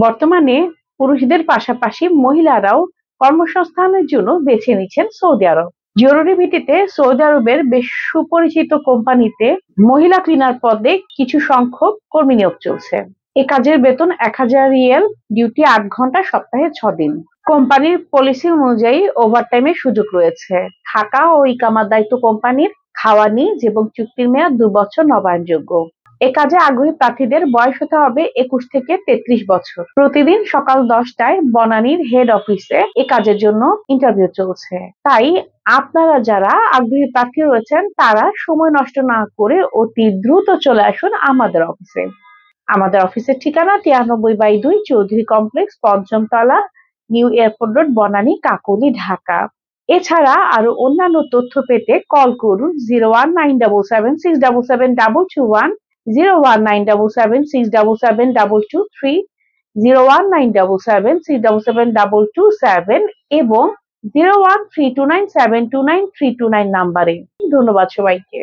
বর্তমানে পুরুষদের পাশাপাশি মহিলারাও কর্মসংস্থানের জন্য বেছে নিচ্ছেন সৌদি আরব। জরুরি ভিত্তিতে সৌদি আরবের বেশ সুপরিচিত কোম্পানিতে মহিলা ক্লিনার পদে কিছু সংখ্যক কর্মী নিয়োগ চলছে। এ কাজের বেতন ১,০০০ রিয়াল, ডিউটি ৮ ঘন্টা, সপ্তাহে ৬ দিন। কোম্পানির পলিসি অনুযায়ী ওভারটাইমের সুযোগ রয়েছে। থাকা ও ইকামার দায়িত্ব কোম্পানির, খাওয়া নিজ এবং চুক্তির মেয়াদ ২ বছর নবায়নযোগ্য। এ কাজে আগ্রহী প্রার্থীদের বয়স হতে হবে ২১ থেকে ৩৩ বছর। প্রতিদিন সকাল ১০টায় বনানীর হেড অফিসে এ কাজের জন্য ইন্টারভিউ চলছে। তাই আপনারা যারা আগ্রহী প্রার্থী রয়েছেন তারা সময় নষ্ট না করে অতি দ্রুত চলে আসুন আমাদের অফিসে। আমাদের অফিসের ঠিকানা ৯৩/২ চৌধুরী কমপ্লেক্স, ৫ম তলা, new airport road, Banani, Kakoli, Dhaka. এছাড়া আরো অন্যান্য তথ্য পেতে কল করুন 01977627221, 01977677223, 01977677227 এবং 01329729329 নাম্বারে। ধন্যবাদ সবাইকে।